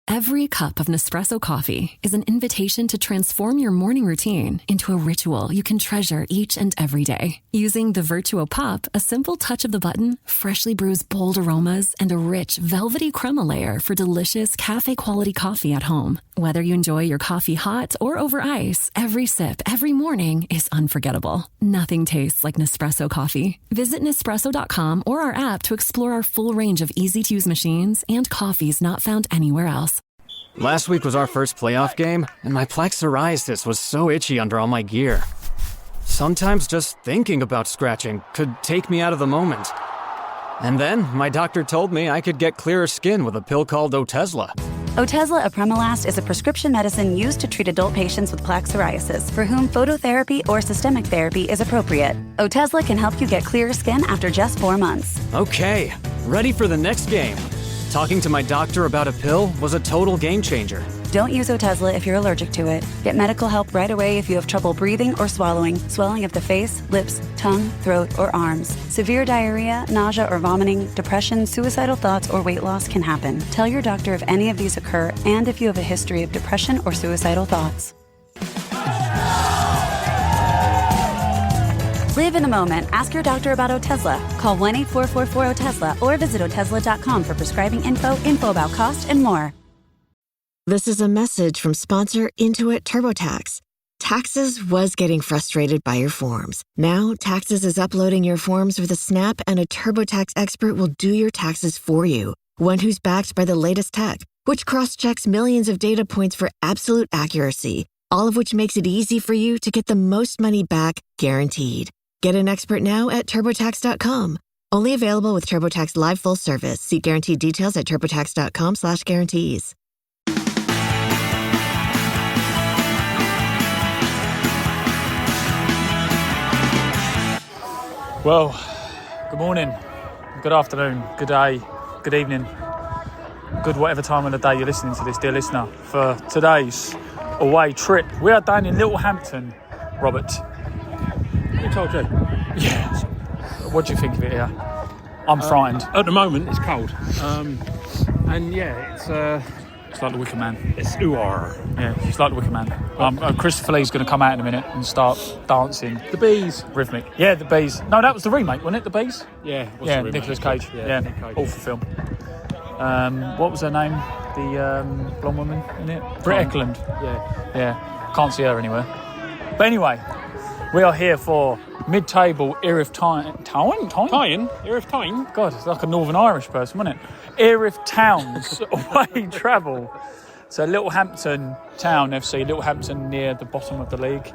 Every cup of Nespresso coffee is an invitation to transform your morning routine into a ritual you can treasure each and every day. Using the Virtuo Pup, a simple touch of the button freshly brews bold aromas and a rich, velvety crema layer for delicious cafe-quality coffee at home. Whether you enjoy your coffee hot or over ice, every sip, every morning is unforgettable. Nothing tastes like Nespresso coffee. Visit Nespresso.com or our app to explore our full range of easy-to-use machines and coffees not found anywhere else. Last week was our first playoff game, and my plaque psoriasis was so itchy under all my gear. Sometimes just thinking about scratching could take me out of the moment. And then my doctor told me I could get clearer skin with a pill called Otezla. Otezla apremilast is a prescription medicine used to treat adult patients with plaque psoriasis for whom phototherapy or systemic therapy is appropriate. Otezla can help you get clearer skin after just 4 months. Okay, ready for the next game. Talking to my doctor about a pill was a total game changer. Don't use Otezla if you're allergic to it. Get medical help right away if you have trouble breathing or swallowing, swelling of the face, lips, tongue, throat, or arms. Severe diarrhea, nausea or vomiting, depression, suicidal thoughts, or weight loss can happen. Tell your doctor if any of these occur and if you have a history of depression or suicidal thoughts. Live in the moment. Ask your doctor about Otezla. Call 1-844-4-OTEZLA or visit Otezla.com for prescribing info about cost, and more. This is a message from sponsor Intuit TurboTax. Taxes was getting frustrated by your forms. Now, Taxes is uploading your forms with a snap, and a TurboTax expert will do your taxes for you. One who's backed by the latest tech, which cross-checks millions of data points for absolute accuracy, all of which makes it easy for you to get the most money back, guaranteed. Get an expert now at TurboTax.com. Only available with TurboTax Live Full Service. See guaranteed details at TurboTax.com/guarantees. Well, good morning, good afternoon, good day, good evening, good whatever time of the day you're listening to this, dear listener, for today's away trip. We are down in Littlehampton, Robert. I told you. Yeah. What do you think of it here? I'm frightened. At the moment, it's cold. And yeah, It's like the Wicker Man. it's ooh-ah. Yeah, it's like the Wicker Man. Christopher Lee's going to come out in a minute and start dancing. The bees. Rhythmic. Yeah, the Bees. No, that was the remake, wasn't it? The Bees? Yeah. What's Yeah, the remake? Nicolas Cage. Yeah, Nick Cage. awful film. What was her name? The blonde woman in it? Britt Eklund. Yeah. Can't see her anywhere. But anyway, we are here for mid-table Erith Tyne? Erith Tyne? God, it's like a Northern Irish person, wasn't it? Erith Town's away travel. So Littlehampton Town FC, Littlehampton near the bottom of the league.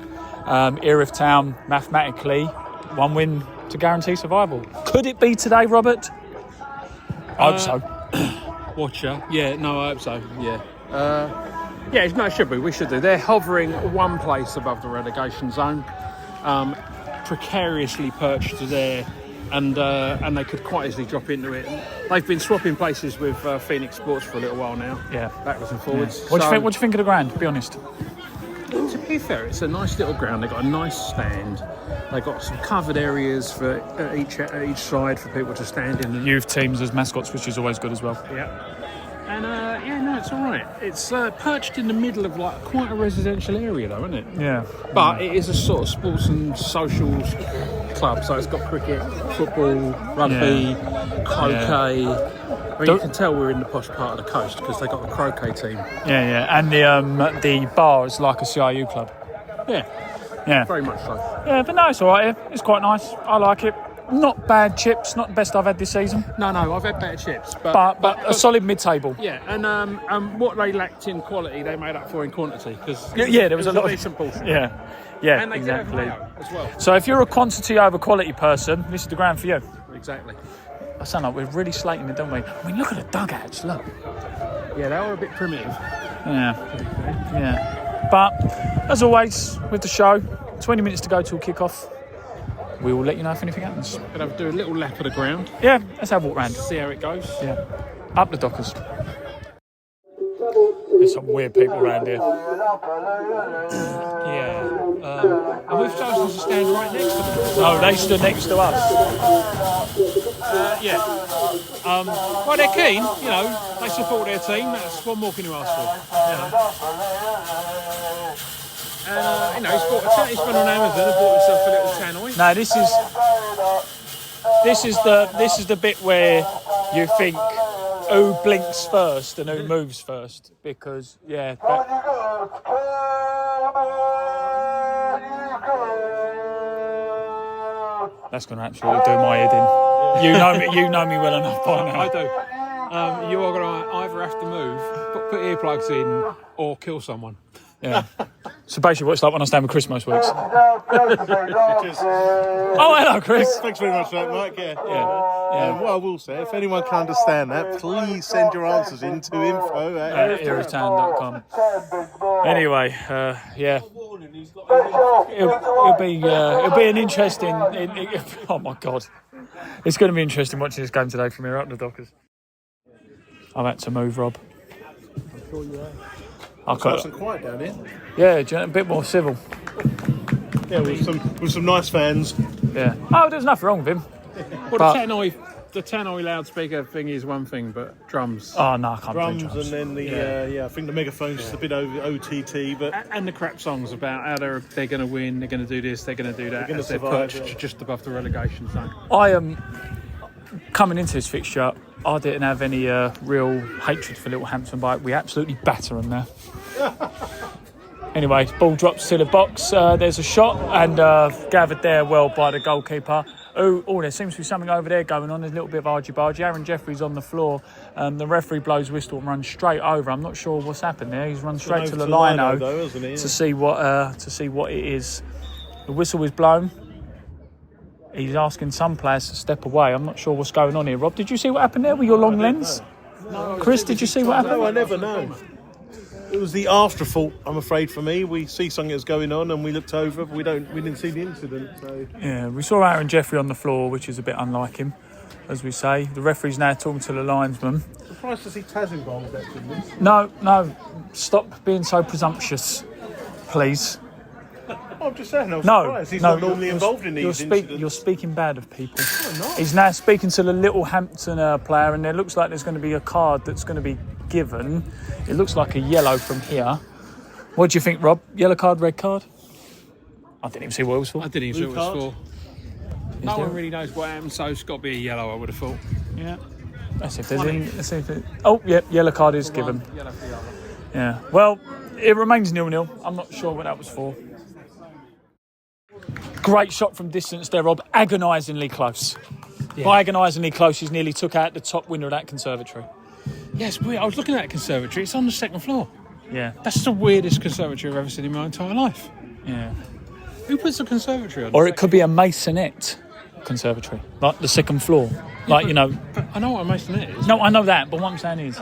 Erith Town, mathematically, one win to guarantee survival. Could it be today, Robert? I hope so. Watcher. Yeah, no, I hope so. Yeah. No, it should be. We should do. They're hovering one place above the relegation zone. Precariously perched there, and they could quite easily drop into it. They've been swapping places with Phoenix Sports for a little while now. Yeah, backwards and forwards. Yeah. What do you think of the ground? Be honest. To be fair, it's a nice little ground. They've got a nice stand. They've got some covered areas for each side for people to stand in. Youth teams as mascots, which is always good as well. Yeah. And it's all right. It's perched in the middle of like quite a residential area, though, isn't it? Yeah. But it is a sort of sports and socials club, so it's got cricket, football, rugby, croquet. I mean, you can tell we're in the posh part of the coast because they got the croquet team. Yeah, and the bar is like a CIU club. Yeah, very much so. Yeah, but no, it's all right here. It's quite nice. I like it. Not bad chips, not the best I've had this season. No, I've had better chips. But a solid mid-table. Yeah, and what they lacked in quality, they made up for in quantity. Cause there was a lot of decent portion. Yeah, and they exactly. did have layout as well. So if you're a quantity over quality person, this is the ground for you. Exactly. I sound like we're really slating it, don't we? I mean, look at the dugouts, look. Yeah, they were a bit primitive. Yeah. But, as always, with the show, 20 minutes to go till kick-off. We will let you know if anything happens. Gonna do a little lap of the ground. Yeah, let's have a walk round. See how it goes. Yeah. Up the Dockers. There's some weird people around here. And we've chosen to stand right next to them. No, they stood next to us. Well, they're keen, they support their team. That's what more can you ask for? And, he's gone on Amazon and bought himself a little tannoy. No, this is the bit where you think who blinks first and who moves first, because that's going to absolutely do my head in. You know me well enough by now. I do. You are going to either have to move, put earplugs in, or kill someone. Yeah. So basically what it's like when I stand with Chris most weeks. Oh, hello, Chris. Thanks very much for that, Mike. What I will say, if anyone can understand that, please send your answers in to info@erithtown.com. Anyway, it'll be an interesting. Oh my God, it's going to be interesting watching this game today from here up the Dockers. I've had to move, Rob. I'm sure you have. It's nice and quiet down here. Yeah, a bit more civil. Yeah, with some nice fans. Yeah. Oh, there's nothing wrong with him. Well, the tannoy loudspeaker thing is one thing, but drums. Oh no, I can't do drums. And then I think the megaphone's just a bit OTT, but and the crap songs about how they're going to win, they're going to do this, they're going to do that. They're perched just above the relegation zone. I am coming into this fixture. I didn't have any real hatred for Littlehampton, but we absolutely batter them there. Anyway, ball drops to the box. There's a shot and gathered there well by the goalkeeper. Oh, there seems to be something over there going on. There's a little bit of argy-bargy. Aaron Jeffrey's on the floor. The referee blows whistle and runs straight over. I'm not sure what's happened there. He's run straight to the lino to see what it is. The whistle is blown. He's asking some players to step away. I'm not sure what's going on here. Rob, did you see what happened there with your long lens? No. Chris, did you see what happened? No, I never know. It was the afterthought, I'm afraid, for me. We see something that's going on and we looked over, but we didn't see the incident. So. Yeah, we saw Aaron Jeffrey on the floor, which is a bit unlike him, as we say. The referee's now talking to the linesman. Surprised to see Taz involved, actually. No, stop being so presumptuous, please. I'm just saying, I'm surprised. He's not normally involved in these incidents. You're speaking bad of people. I'm not. He's now speaking to the Littlehampton player, and there looks like there's going to be a card that's going to be given. It looks like a yellow from here. What do you think, Rob? Yellow card, red card? I didn't even see what it was for. I didn't even see what it was for. No one really knows what happened, so it's got to be a yellow, I would have thought. Yeah. Let's see if there's any. Let's see if it, yellow card is given. Yellow for yellow. Yeah. Well, it remains 0-0. I'm not sure what that was for. Great shot from distance there, Rob. Agonisingly close. Yeah. By agonisingly close, he's nearly took out the top window of that conservatory. Yes, I was looking at that conservatory. It's on the second floor. Yeah. That's the weirdest conservatory I've ever seen in my entire life. Yeah. Who puts a conservatory on? Or it could be a masonette conservatory, like the second floor. Like, But I know what a masonette is. No, I know that, but what I'm saying is...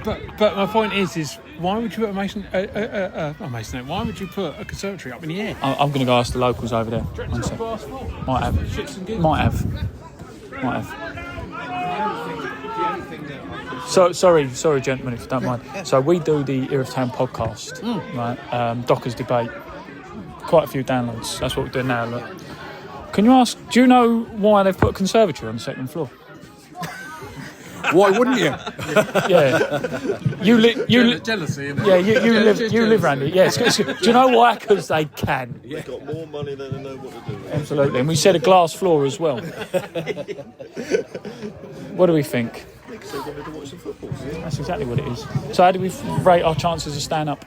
But my point is why would you put a masonette? Why would you put a conservatory up in the air? I'm going to go ask the locals over there. Might have. So sorry, gentlemen, if you don't mind. So we do the Erith Town podcast, right? Dockers debate. Quite a few downloads. That's what we're doing now. Look. Can you ask? Do you know why they've put a conservatory on the second floor? Why wouldn't you? Yeah, jealousy. Yeah, you live around it. Yeah, do you know why? Because they can. They've got more money than they know what to do with. Absolutely, and we said a glass floor as well. What do we think? That's exactly what it is. So how do we rate our chances of staying up?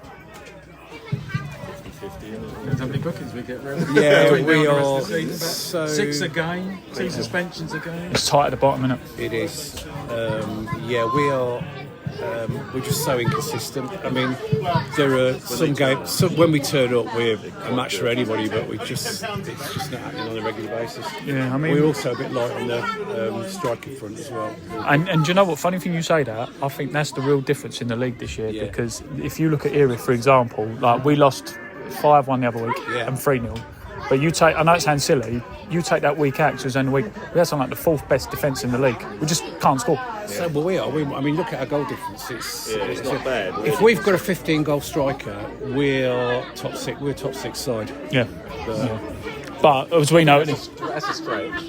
Depends how many bookings we get. Yeah, we are. So 6 a game, 2 suspensions a game. It's tight at the bottom, isn't it? It is. We are. We're just so inconsistent. I mean, there are some games. When we turn up, we're a match for anybody, but it's just not happening on a regular basis. Yeah, I mean, we're also a bit light on the striking front as well. And do you know what? Funny thing you say that. I think that's the real difference in the league this year. Yeah. Because if you look at Erith, for example, like we lost 5-1 the other week and 3-0. But you take, I know it sounds silly, you take that week out, because it was only a week, we had something like the 4th best defence in the league. We just can't score. Yeah. So, well, we are. I mean, look at our goal difference. It's not bad. Really. If we've got a 15-goal striker, we're top 6. We're top 6 side. Yeah. But as we know, That's a stretch.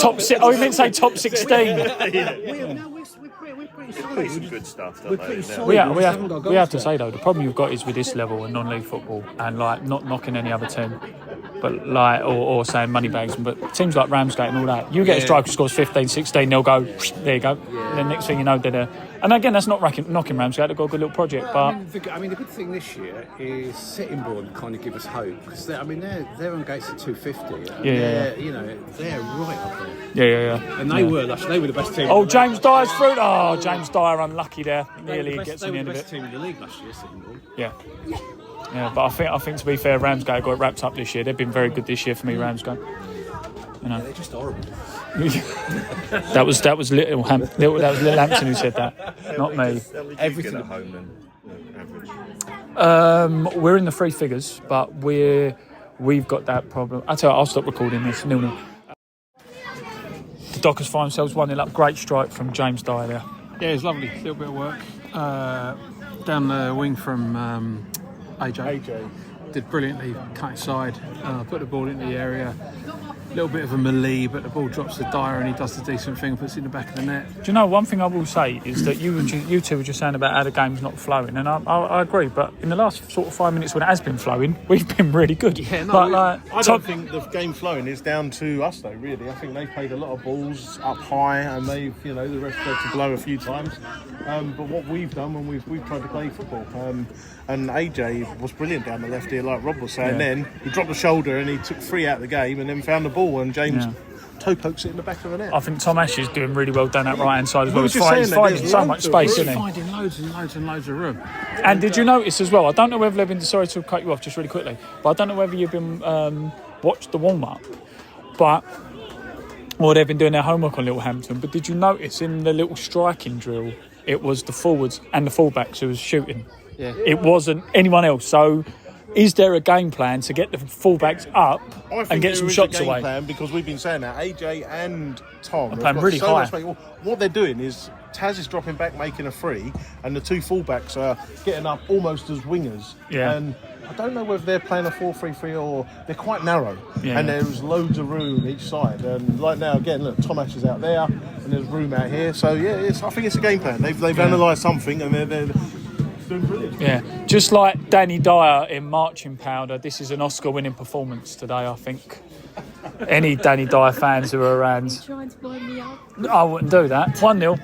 top six. Oh, you meant to say top 16. We're pretty solid. Some good stuff. We're pretty solid. We have to say though, the problem you've got is with this level in non-league football, and like not knocking any other team, but like or saying money bags, but teams like Ramsgate and all that, you get a striker who scores 15, 16, they'll go there you go. Yeah. And then next thing you know, they're there. And again, that's not knocking Ramsgate. They've got a good little project, but I mean, the good thing this year is Sittingbourne kind of give us hope because they're on gates at 250. And you know, they're right up there. Yeah. And they were the best team. Oh, James Dyer's through. Oh, James Dyer unlucky there. Nearly gets in the end of it. They were the best team in the league last year, Sittingbourne. Yeah. Yeah, but I think to be fair, Ramsgate got it wrapped up this year. They've been very good this year for me, Ramsgate. You know. Yeah, they're just horrible. that was Littlehampton who said that, not me. Everything at home then, average. We're in the three figures, but we've got that problem. I'll stop recording this. 0-0. The Dockers find themselves 1-0 up. Great strike from James Dyer there. Yeah, it was lovely. A little bit of work down the wing from AJ. Did brilliantly. Cut inside, put the ball into the area. A little bit of a melee, but the ball drops to Dyer and he does the decent thing and puts it in the back of the net. Do you know, one thing I will say is that you two were just saying about how the game's not flowing, and I agree, but in the last sort of 5 minutes when it has been flowing, we've been really good. Yeah, no, I don't think the game flowing is down to us though, really. I think they played a lot of balls up high and the rest had to blow a few times. But what we've done when we've tried to play football, and AJ was brilliant down the left here, like Rob was saying. Then he dropped the shoulder and he took 3 out of the game, and then found the ball, and James toe pokes it in the back of the net. I think Tom Ash is doing really well down that right hand side as well. He's finding so much space, isn't he? Finding loads and loads and loads of room. And did you notice as well? I don't know whether they've been. Sorry to cut you off just really quickly, but I don't know whether you've been watched the warm up, or they've been doing their homework on Littlehampton. But did you notice in the little striking drill, it was the forwards and the fullbacks who was shooting. Yeah. It wasn't anyone else. So, is there a game plan to get the fullbacks up and get some shots away? I think there is a game plan, because we've been saying that AJ and Tom are playing really high. What they're doing is Taz is dropping back, making a free, and the two fullbacks are getting up almost as wingers. Yeah. And I don't know whether they're playing a 4-3-3 or they're quite narrow. Yeah. And there's loads of room each side. And like now, again, look, Tom Ash is out there, and there's room out here. So yeah, I think it's a game plan. They've analysed something, and they're doing brilliant. Yeah, just like Danny Dyer in Marching Powder, this is an Oscar-winning performance today, I think. Any Danny Dyer fans who are around, Trying to blind me up. I wouldn't do that. 1-0.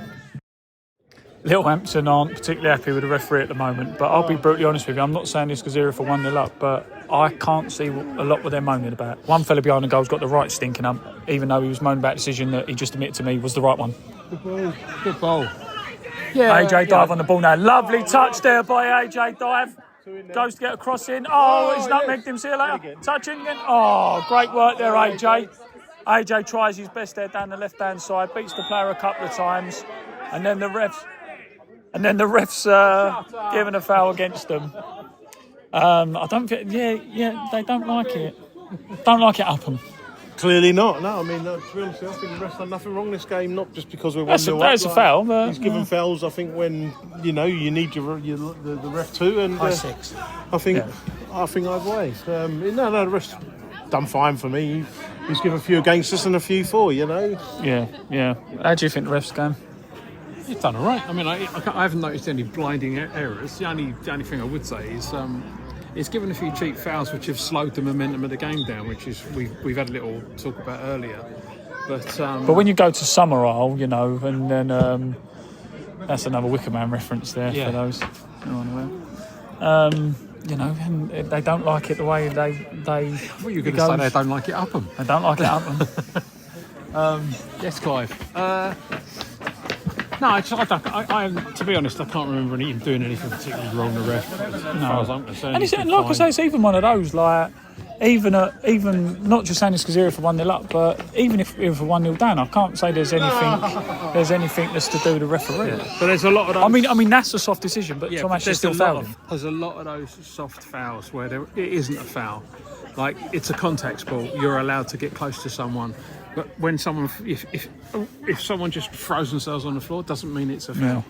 Littlehampton aren't particularly happy with the referee at the moment, but I'll be brutally honest with you. I'm not saying this because Erith are 1-0 up, but I can't see a lot what they're moaning about. One fella behind the goal's got the right stinking up, even though he was moaning about a decision that he just admitted to me was the right one. Good ball. Yeah, AJ Dive on the ball now. Lovely touch there by AJ Dive. Goes to get a cross in. Oh, he's nutmegged him. See you later. Touching again. Oh, great work there, AJ. AJ tries his best there down the left-hand side, beats the player a couple of times, and then the refs giving a foul against them. I don't think. Yeah, they don't like it. Don't like it, Upham. Clearly not. No, I mean, to be honest, I think the ref's done nothing wrong this game. Not just because we're 1-0 up. That's a foul. He's given fouls. I think when you need the ref too, and High six. I think either way. No, the ref's done fine for me. He's given a few against us and a few for. Yeah. How do you think the ref's going? He's done all right. I mean, I haven't noticed any blinding errors. The only thing I would say is it's given a few cheap fouls which have slowed the momentum of the game down, which is we've had a little talk about earlier. But when you go to Summerall, and then that's another Wickerman reference there for those who aren't aware. And they don't like it the way they. What are you going to say? They don't like it Upham. They don't like it Upham. Yes, Clive. No, to be honest, I can't remember him doing anything particularly wrong to the ref, as far as I'm concerned. And I say, it's even one of those, like, even not just saying this because Erith for 1-0 up, but even if we're 1-0 down, I can't say there's anything that's to do with the referee. Yeah. But there's a lot of those. I mean that's a soft decision, but Tom Ash is still fouling. There's a lot of those soft fouls where it isn't a foul. Like, it's a contact ball. You're allowed to get close to someone. But when someone, if someone just throws themselves on the floor, doesn't mean it's a foul.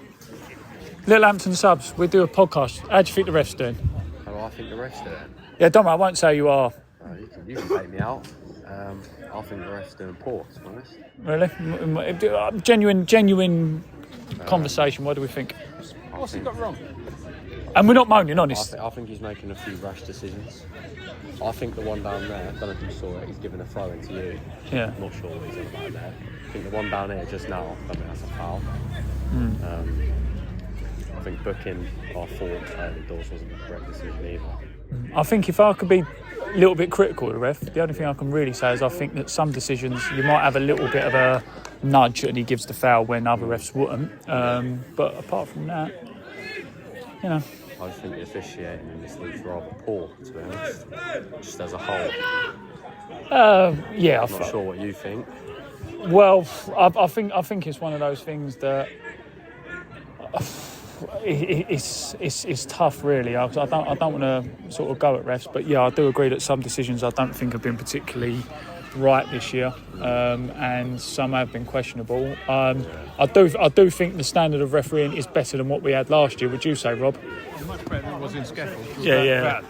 Littlehampton subs, we do a podcast. How do you think the ref's doing? How do I think the ref's doing? Yeah, don't worry, I won't say you are. No, You can take me out. I think the ref's doing poor, to be honest. Really? Genuine conversation. What do we think? What's he got wrong? And we're not moaning, honest. I think he's making a few rash decisions. I think the one down there, I don't know if you saw it, he's giving a throw into you. Yeah. I'm not sure what he's on about there. I think the one down here just now, I think that's a foul. I think booking our forward early doors wasn't the correct decision either. I think if I could be a little bit critical of the ref, the only thing I can really say is I think that some decisions you might have a little bit of a nudge and he gives the foul when other refs wouldn't. But apart from that, you know. I just think the officiating in this league's rather poor, to be honest, just as a whole. Yeah. I'm not sure what you think. Well, I think it's one of those things that it's tough, really. I don't want to sort of go at refs, but yeah, I do agree that some decisions I don't think have been particularly right this year, and some have been questionable. I do think the standard of refereeing is better than what we had last year. Would you say, Rob? Much better than it was in Scaffold. Yeah.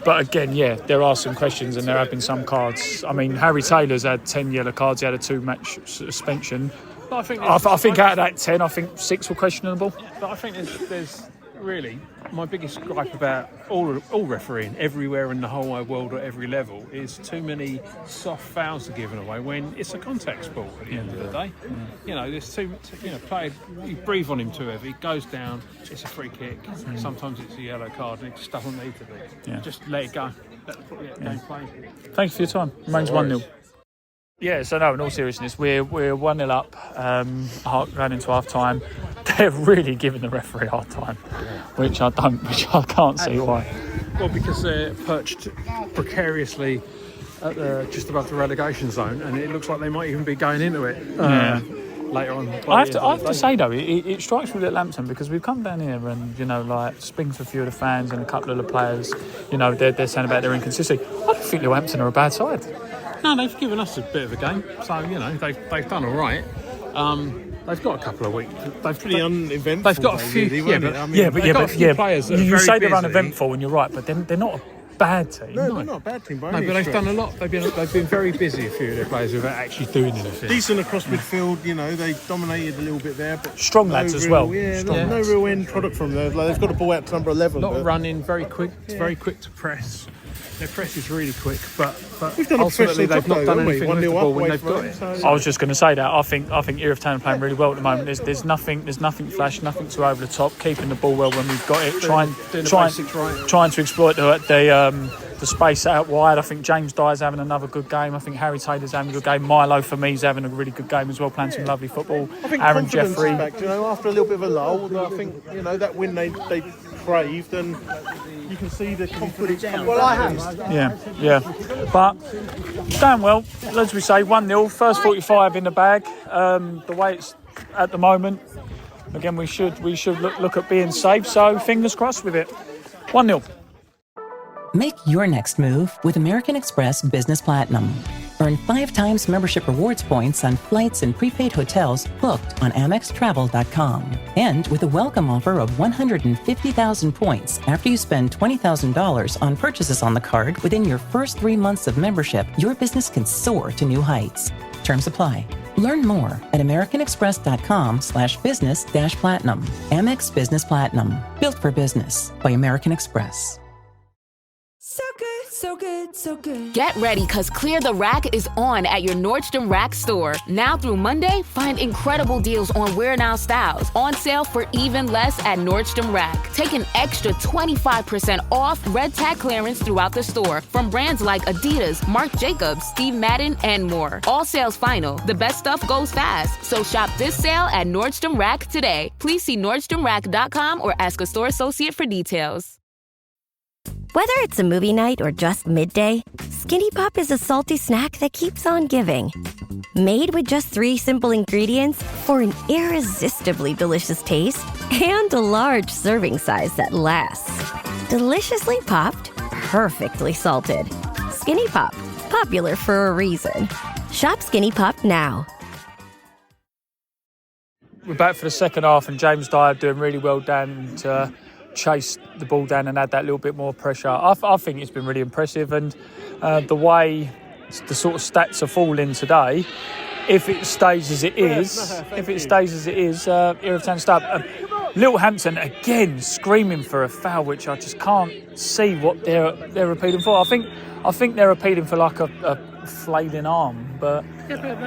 But again, yeah, there are some questions and there have been some cards. I mean, Harry Taylor's had 10 yellow cards. He had a 2-match suspension. I think out of that 10, I think 6 were questionable. But I think there's really my biggest gripe about all refereeing everywhere in the whole wide world at every level is too many soft fouls are given away when it's a contact sport at the end of the day. You know, there's play, you breathe on him too heavy, it goes down, it's a free kick. Sometimes it's a yellow card and it just doesn't need to be. Yeah. Just let it go. Let the game play. Thanks for your time. Remains 1-0. Yeah, so no, in all seriousness, we're 1-0 up, going into half time. They're really giving the referee a hard time, which I can't see why. Well, because they're perched precariously at just above the relegation zone, and it looks like they might even be going into it later on. I have to say though, it strikes me with Littlehampton because we've come down here and speaking to a few of the fans and a couple of the players, they're saying about their inconsistency. I don't think Littlehampton are a bad side. No, they've given us a bit of a game, so they've done all right. They've got a couple of weeks. They've pretty uneventful. They've got a few, players. You say they're uneventful, and you're right, but they're not a bad team. No, they're not a bad team. But they've done a lot. They've been very busy. A few of their players without actually doing anything. Decent across midfield. They dominated a little bit there, but strong lads as well. Yeah, no real end product from there. They've got a ball out to number 11. A lot of running, very quick. It's very quick to press. Their press is really quick, but we've done ultimately they've not done anything with the ball when they've got it. I was just going to say that I think Erith Town are playing really well at the moment. There's nothing flash, nothing too over the top. Keeping the ball well when we've got it. Trying to exploit the space out wide. I think James Dyer's having another good game. I think Harry Taylor's having a good game. Milo for me is having a really good game as well, playing some lovely football. I think Aaron Jeffrey. Back, after a little bit of a lull, I think that win they craved, and you can see the confidence. Well, I have. Yeah. But damn well, as we say, 1-0. First 45 in the bag. The way it's at the moment, again, we should look at being safe. So fingers crossed with it. 1-0. Make your next move with American Express Business Platinum. Earn 5 times membership rewards points on flights and prepaid hotels booked on AmexTravel.com. And with a welcome offer of 150,000 points after you spend $20,000 on purchases on the card within your first 3 months of membership, your business can soar to new heights. Terms apply. Learn more at americanexpress.com/business-platinum. Amex Business Platinum. Built for business by American Express. So good, so good, so good. Get ready, because Clear the Rack is on at your Nordstrom Rack store. Now through Monday, find incredible deals on Wear Now styles. On sale for even less at Nordstrom Rack. Take an extra 25% off red tag clearance throughout the store from brands like Adidas, Marc Jacobs, Steve Madden, and more. All sales final. The best stuff goes fast. So shop this sale at Nordstrom Rack today. Please see NordstromRack.com or ask a store associate for details. Whether it's a movie night or just midday, Skinny Pop is a salty snack that keeps on giving. Made with just 3 simple ingredients for an irresistibly delicious taste and a large serving size that lasts. Deliciously popped, perfectly salted. Skinny Pop, popular for a reason. Shop Skinny Pop now. We're back for the second half and James Dyer doing really well down to chased the ball down and had that little bit more pressure. I think it's been really impressive, and the way the sort of stats are falling today, if it stays as it is, Erith Town start. Littlehampton again screaming for a foul, which I just can't see what they're appealing for. I think they're appealing for like a flailing arm, but yeah, but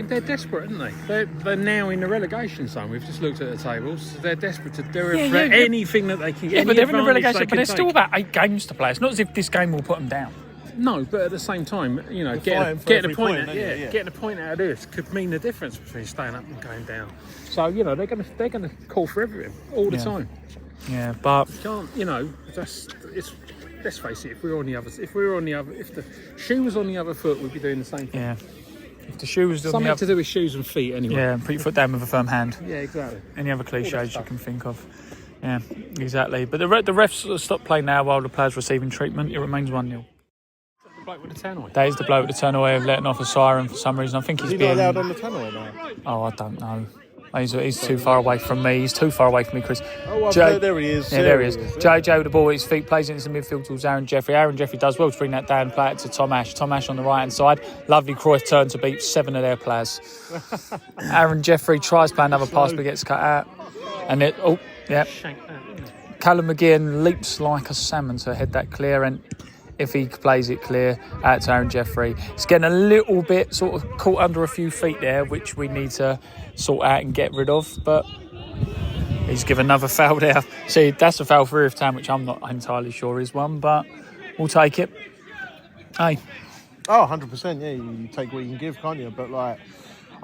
they're desperate, aren't they? They're now in the relegation zone. We've just looked at the tables. They're desperate to do anything that they can. Yeah, but they're in the relegation. But there's still about 8 games to play. It's not as if this game will put them down. No, but at the same time, you know, getting a point out of this could mean the difference between staying up and going down. So, you know, they're gonna call for everything all the time. Yeah, but you can't, you know, let's face it. If the shoe was on the other foot, we'd be doing the same thing. Yeah. If the shoe was something to do with shoes and feet, anyway. Yeah, put your foot down with a firm hand. Yeah, exactly. Any other cliches you can think of? Yeah, exactly. But the refs stopped playing now while the players receiving treatment. It remains 1-0. With the tannoy. That is the bloke with the tannoy of letting off a siren for some reason. I think he's not allowed on the tannoy now. Oh, I don't know. He's too far away from me. He's too far away from me, Chris. Oh, there he is. Yeah, there he is. JJ with the ball at his feet, plays it into the midfield towards Aaron Jeffrey. Aaron Jeffrey does well to bring that down, play it to Tom Ash. Tom Ash on the right-hand side. Lovely Cruyff turn to beat 7 of their players. Aaron Jeffrey tries to play another pass but gets cut out. And Callum McGeehan leaps like a salmon to head that clear, and if he plays it clear out to Aaron Jeffrey. It's getting a little bit sort of caught under a few feet there, which we need to sort out and get rid of. But he's given another foul there. See, that's a foul for Erith Town, which I'm not entirely sure is one, but we'll take it. Hey. Oh, 100%, yeah. You take what you can give, can't you? But, like,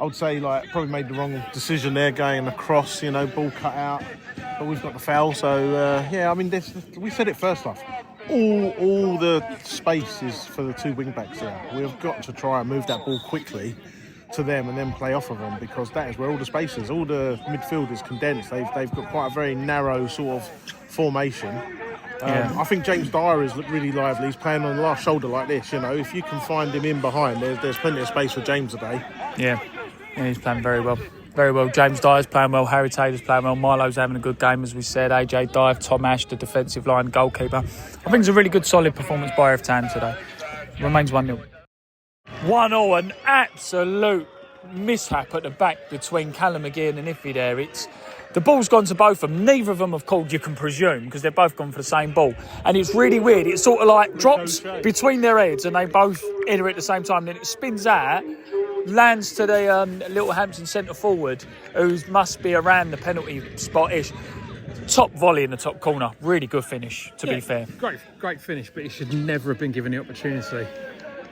I would say, like, probably made the wrong decision there, going across, you know, ball cut out. But we've got the foul, so, yeah, I mean, we said it first off. All the space is for the 2 wing-backs here. We've got to try and move that ball quickly to them and then play off of them, because that is where all the space is. All the midfield is condensed. They've got quite a very narrow sort of formation. I think James Dyer is really lively. He's playing on the last shoulder like this, you know. If you can find him in behind, there's plenty of space for James today. Yeah, he's playing very well. Very well. James Dyer's playing well. Harry Taylor's playing well. Milo's having a good game, as we said. AJ Dive, Tom Ash, the defensive line, goalkeeper. I think it's a really good, solid performance by Erith Town today. Remains 1-0. 1-0, an absolute mishap at the back between Callum McGeehan and Iffy there. The ball's gone to both of them. Neither of them have called, you can presume, because they've both gone for the same ball. And it's really weird. It sort of like drops between their heads and they both enter at the same time. Then it spins out, lands to the Littlehampton centre forward, who must be around the penalty spot-ish. Top volley in the top corner. Really good finish, to be fair. Great finish, but he should never have been given the opportunity.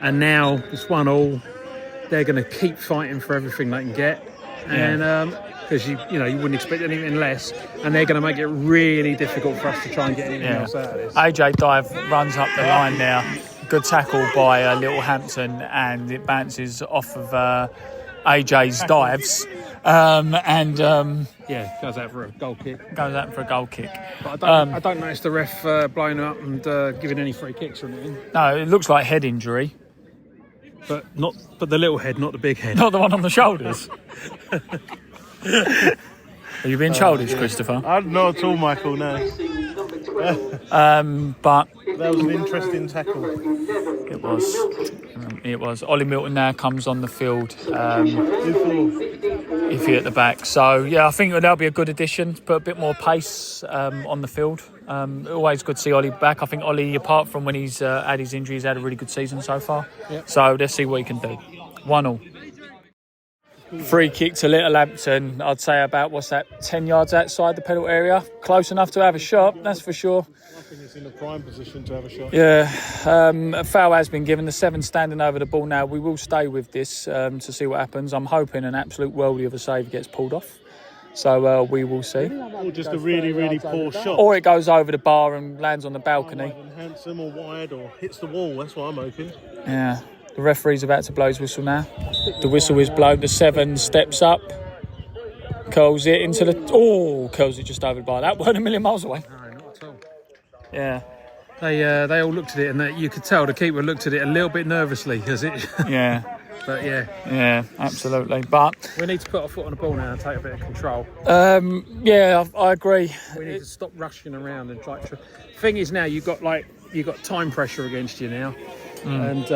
And now it's 1-1. They're going to keep fighting for everything they can get. And because you wouldn't expect anything less, and they're going to make it really difficult for us to try and get anything else out of this. AJ Dive runs up the line now. Good tackle by Littlehampton, and it bounces off of AJ's dives. Goes out for a goal kick. But I don't notice the ref blowing up and giving any free kicks or anything. No, it looks like head injury. But the little head, not the big head. Not the one on the shoulders. Are you being childish, Christopher? Not at all, Michael, no. But that was an interesting tackle. It was. Ollie Milton now comes on the field. Iffy at the back. So, yeah, I think that'll be a good addition. Put a bit more pace on the field. Always good to see Ollie back. I think Ollie, apart from when he's had his injuries, had a really good season so far. Yep. So let's see what he can do. 1-1. Free kick to Littlehampton. I'd say about, 10 yards outside the penalty area. Close enough to have a shot, that's for sure. I think it's in a prime position to have a shot. Yeah, a foul has been given. The 7 standing over the ball now. We will stay with this to see what happens. I'm hoping an absolute worldie of a save gets pulled off. So we will see. Or just a really, really poor shot. Or it goes over the bar and lands on the balcony. Handsome or wide or hits the wall. That's what I'm hoping. Yeah. The referee's about to blow his whistle now. The whistle is blown. The 7 steps up. Curls it into the... curls it just over the bar. That weren't a million miles away. No, not at all. Yeah. They all looked at it, and you could tell the keeper looked at it a little bit nervously because it. Yeah. But yeah, absolutely. But we need to put our foot on the ball now and take a bit of control. Yeah, I agree. We need to stop rushing around and try. Thing is, now you've got time pressure against you now, and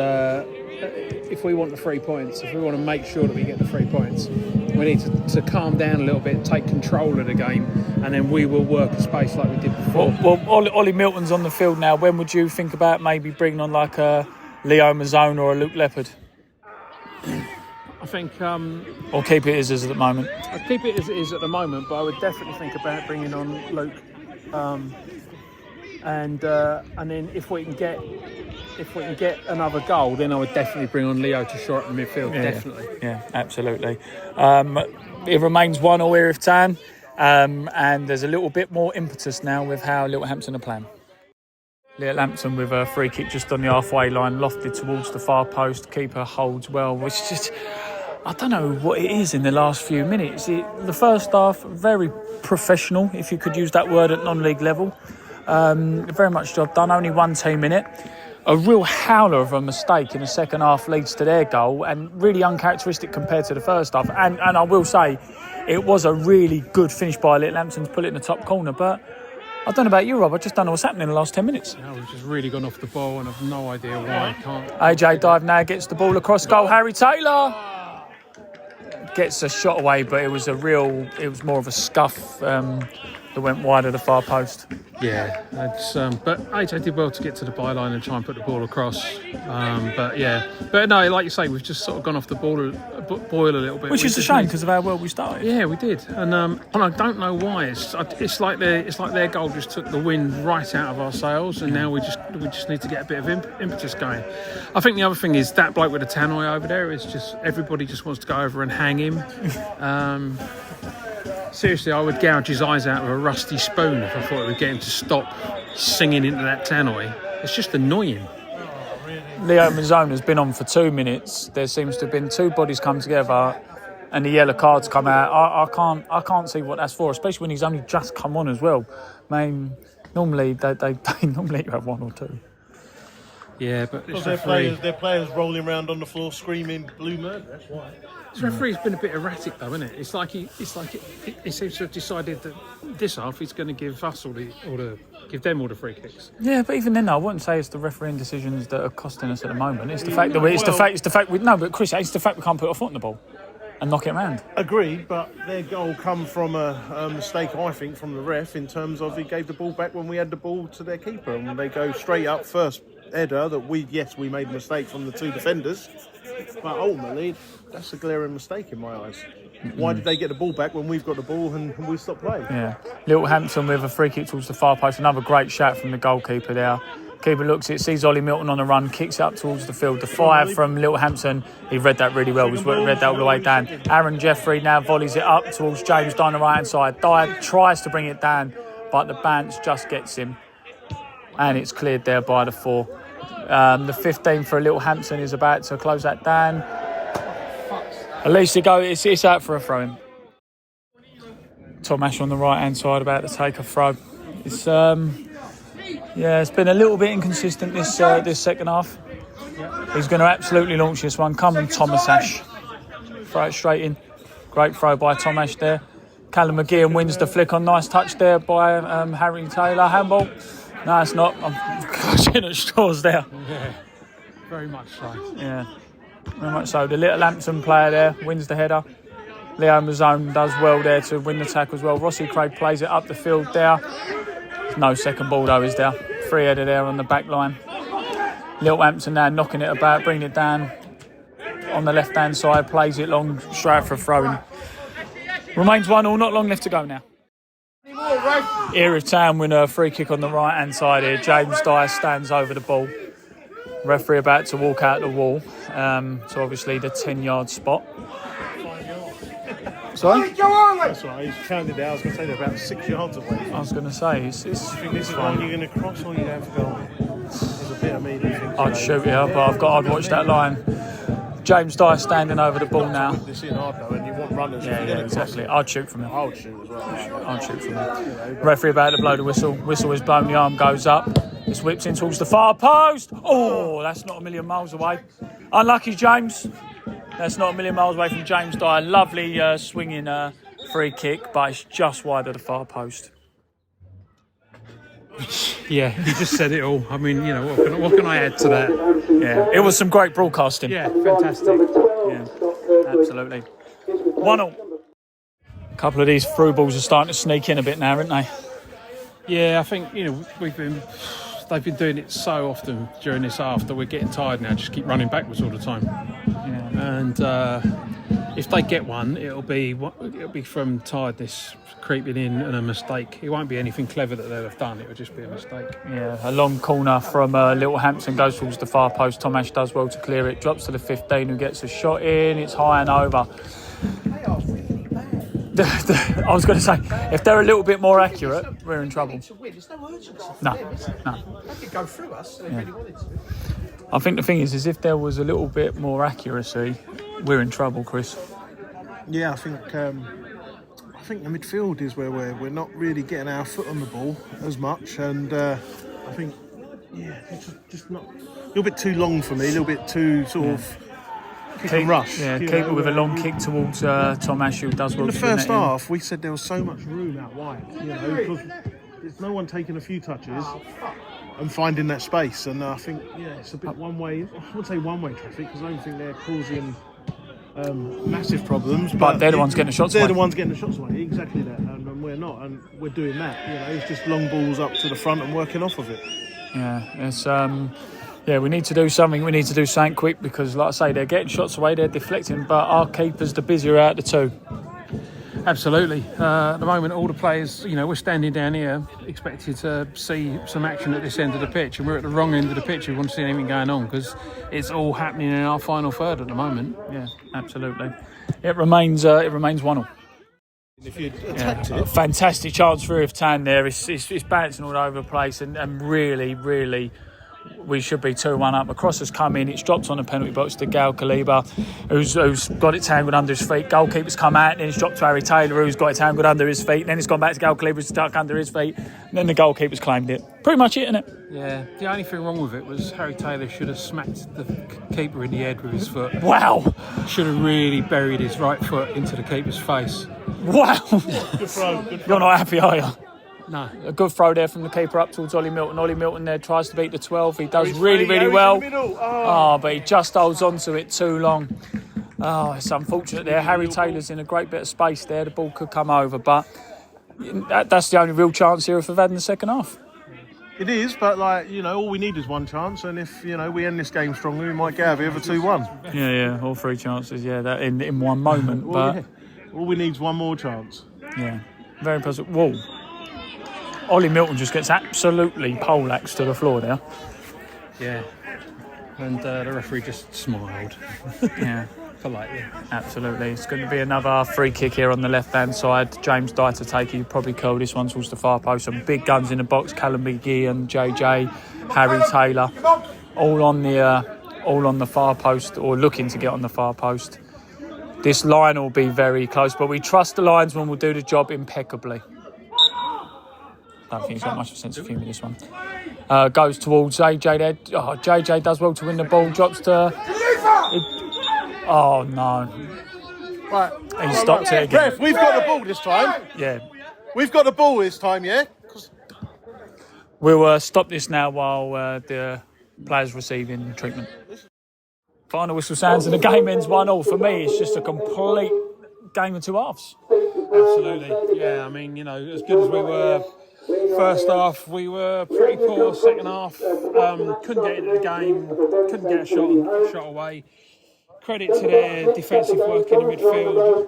if we want the 3 points, if we want to make sure that we get the 3 points, we need to calm down a little bit, take control of the game, and then we will work a space like we did before. Well, Ollie Milton's on the field now. When would you think about maybe bringing on like a Leo Mazzone or a Luke Leopard? I think... or keep it as is at the moment? I'd keep it as it is at the moment, but I would definitely think about bringing on Luke. And then if we can get another goal, then I would definitely bring on Leo to shore up the midfield. Definitely. Yeah, absolutely. It remains 1-1 Erith Town, and there's a little bit more impetus now with how Littlehampton are playing. Littlehampton with a free kick just on the halfway line, lofted towards the far post. Keeper holds well, which is just, I don't know what it is in the last few minutes. The first half, very professional, if you could use that word at non-league level. Very much job done, only one team in it. A real howler of a mistake in the second half leads to their goal, and really uncharacteristic compared to the first half. And I will say, it was a really good finish by Littlehampton to put it in the top corner, but I don't know about you, Rob, I just don't know what's happening in the last 10 minutes. Yeah, we've just really gone off the ball and I've no idea why. AJ dive now, gets the ball across goal. Harry Taylor gets a shot away, but it was more of a scuff that went wide of the far post. Yeah, but AJ did well to get to the byline and try and put the ball across. But no, like you say, we've just sort of gone off the boil a little bit, which is a shame because of how well we started. Yeah, we did, and I don't know why. It's like their goal just took the wind right out of our sails, and now we just need to get a bit of impetus going. I think the other thing is that bloke with the tannoy over there is just everybody just wants to go over and hang him. Seriously, I would gouge his eyes out with a rusty spoon if I thought it would get him to stop singing into that tannoy. It's just annoying. Leo Mazzone has been on for 2 minutes. There seems to have been 2 bodies come together and the yellow cards come out. I can't see what that's for, especially when he's only just come on as well. I mean, normally they normally have 1 or 2. Yeah, but this their players rolling around on the floor screaming blue murder. That's why. This referee's been a bit erratic, though, isn't it? It's like he seems to have decided that this half he's going to give us give them all the free kicks. Yeah, but even then, though, I wouldn't say it's the refereeing decisions that are costing us at the moment. It's the fact that Chris, it's the fact we can't put our foot on the ball and knock it around. Agreed, but their goal come from a mistake, I think, from the ref in terms of he gave the ball back when we had the ball to their keeper, and they go straight up first header that we made a mistake from the 2 defenders, but ultimately that's a glaring mistake in my eyes. Why did they get the ball back when we've got the ball and we stopped playing? Yeah, Littlehampton with a free kick towards the far post, another great shot from the goalkeeper there. Keeper looks at it, sees Ollie Milton on the run, kicks it up towards the field. The fire from Littlehampton, he read that really well. He's read that all the way down. Aaron Jeffrey now volleys it up towards James down the right hand side. Dyer tries to bring it down, but the bounce just gets him, and it's cleared there by the 4. The 15 for Littlehampton is about to close that down. At least it's out for a throw-in. Tom Ash on the right hand side about to take a throw. It's been a little bit inconsistent this second half. He's going to absolutely launch this one. Come on, Thomas Ash. Throw it straight in. Great throw by Tom Ash there. Callum McGeehan wins the flick on. Nice touch there by Harry Taylor. Handball. No, it's not. I'm clutching at straws there. Yeah, very much so. Yeah, very much so. The Littlehampton player there wins the header. Leo Mazzone does well there to win the tackle as well. Rossi Craig plays it up the field there. There's no second ball though, is there? Free header there on the back line. Littlehampton now knocking it about, bringing it down on the left-hand side, plays it long, straight for a throw-in. Remains 1-1, not long left to go now. Erith Town win a free kick on the right-hand side here. James Dyer stands over the ball. Referee about to walk out the wall. So obviously the 10-yard spot. Sorry? That's right, he's counted out. I was going to say they're about 6 yards away. I was going to say, it's you think this is the one you're going to cross or you have to go? There's a bit of me that thinks I'd shoot here, but I'd watch that line. James Dyer standing over the ball now. This in hard though, and you want runners. Yeah, exactly. I'd shoot from him. I would shoot as well. I'd shoot from him. Referee about to blow the whistle. Whistle is blown, the arm goes up. This whips in towards the far post. Oh, that's not a million miles away. Unlucky, James. That's not a million miles away from James Dyer. Lovely swinging free kick, but it's just wide of the far post. Yeah, he just said it all. I mean, what can I add to that? Yeah, it was some great broadcasting. Yeah, fantastic. Yeah, absolutely. 1-0. A couple of these through balls are starting to sneak in a bit now, aren't they? Yeah, I think they've been doing it so often during this half that we're getting tired now. Just keep running backwards all the time. Yeah. And if they get one, it'll be from tiredness creeping in and a mistake. It won't be anything clever that they'll have done. It will just be a mistake. Yeah, a long corner from Littlehampton goes towards the far post. Tom Ash does well to clear it. Drops to the 15, who gets a shot in. It's high and over. I was going to say, if they're a little bit more accurate, we're in trouble. No. They could go through us. They really wanted to. I think the thing is if there was a little bit more accuracy, we're in trouble, Chris. Yeah, I think the midfield is where we're not really getting our foot on the ball as much, and I think it's just not a little bit too long for me, a little bit too sort of kick and rush. Yeah, keeper with a long kick towards Tom Ash, who does well. In the first half, we said there was so much room out wide, because there's no one taking a few touches and finding that space, and I think it's a bit one-way. I wouldn't say one-way traffic because I don't think they're causing massive problems, but they're the ones getting the shots away. They're the ones getting the shots away, exactly that, and we're not, and we're doing that. It's just long balls up to the front and working off of it. Yeah, it's we need to do something. We need to do something quick because, like I say, they're getting shots away, they're deflecting, but our keeper's the busier out of the two. Absolutely. At the moment, all the players, we're standing down here expected to see some action at this end of the pitch, and we're at the wrong end of the pitch. We want to see anything going on because it's all happening in our final third at the moment. Yeah, absolutely. It remains 1-0. If you attacked it. Fantastic chance for Erith Town there. It's bouncing all over the place, and really, really, we should be 2-1 up. A cross has come in, it's dropped on the penalty box to Gal Kaliba, who's got it tangled under his feet. Goalkeeper's come out, and then it's dropped to Harry Taylor, who's got it tangled under his feet. And then it's gone back to Gal Kaliba, who's stuck under his feet. And then the goalkeeper's claimed it. Pretty much it, isn't it? Yeah, the only thing wrong with it was Harry Taylor should have smacked the keeper in the head with his foot. Wow! Should have really buried his right foot into the keeper's face. Wow! Good throw. You're not happy, are you? No. A good throw there from the keeper up towards Ollie Milton. Ollie Milton there tries to beat the 12. He does really well. But he just holds on to it too long. Oh, it's unfortunate there. Harry Taylor's in a great bit of space there. The ball could come over, but that's the only real chance here if we've had in the second half. It is, but all we need is one chance, and if we end this game strongly, we might get out of here for 2-1. Yeah, all three chances. Yeah, that in one moment. All we need is one more chance. Yeah, very impressive. Whoa. Ollie Milton just gets absolutely poleaxed to the floor there. Yeah. And the referee just smiled. Yeah. Politely. Absolutely. It's going to be another free kick here on the left-hand side. James Dyer to take. He probably curled this one towards the far post. Some big guns in the box. Callum McGee and JJ, Harry Taylor, all on the far post, or looking to get on the far post. This line will be very close, but we trust the linesman will do the job impeccably. I don't think he's got much of a sense of humour, this one. Goes towards AJ there. Oh, JJ does well to win the ball. Drops to... Oh, no. Right. He stopped it again. Ref, we've got the ball this time. Yeah. We've got the ball this time, yeah? We'll stop this now while the players receiving treatment. Final whistle sounds and the game ends 1-0. For me, it's just a complete game of two halves. Absolutely. Yeah, I mean, as good as we were... First half, we were pretty poor. Second half, couldn't get into the game, couldn't get a shot away. Credit to their defensive work in the midfield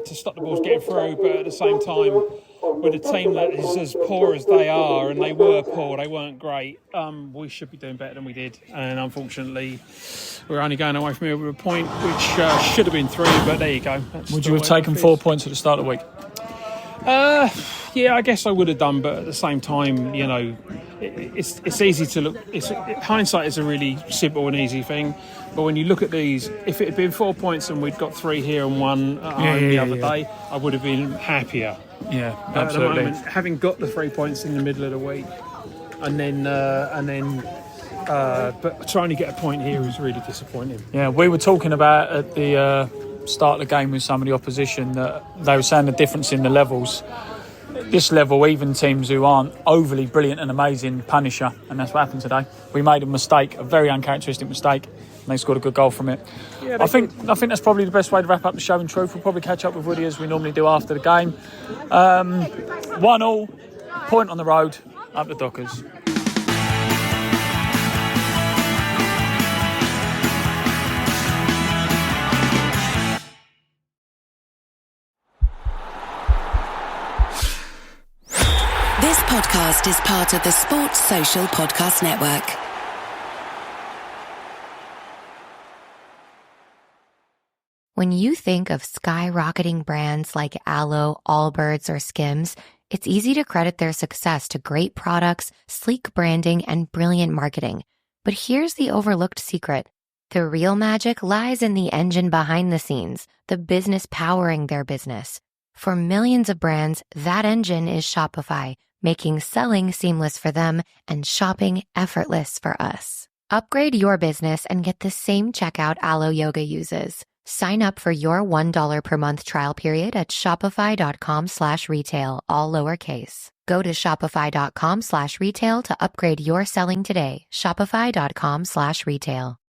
to stop the balls getting through, but at the same time, with a team that is as poor as they are, and they were poor, they weren't great, we should be doing better than we did. And unfortunately, we're only going away from here with a point, which should have been 3, but there you go. Would you have taken 4 points at the start of the week? Yeah, I guess I would have done, but at the same time, it's easy to look. Hindsight is a really simple and easy thing, but when you look at these, if it had been 4 points and we'd got 3 here and 1 at home the other day, I would have been happier. Yeah, but absolutely. at the moment, having got the 3 points in the middle of the week, and then but to only get a point here is really disappointing. Yeah, we were talking about at the start of the game with some of the opposition that they were saying the difference in the levels. This level, even teams who aren't overly brilliant and amazing punish you, and that's what happened today. We made a mistake, a very uncharacteristic mistake, and they scored a good goal from it. Yeah, I think that's probably the best way to wrap up the show. In truth, we'll probably catch up with Woody as we normally do after the game. 1-1, point on the road, up the Dockers. This podcast is part of the Sports Social Podcast Network. When you think of skyrocketing brands like Aloe, Allbirds, or Skims, it's easy to credit their success to great products, sleek branding, and brilliant marketing. But here's the overlooked secret. The real magic lies in the engine behind the scenes, the business powering their business. For millions of brands, that engine is Shopify, making selling seamless for them and shopping effortless for us. Upgrade your business and get the same checkout Aloe Yoga uses. Sign up for your $1 per month trial period at shopify.com/retail, all lowercase. Go to shopify.com/retail to upgrade your selling today. Shopify.com/retail.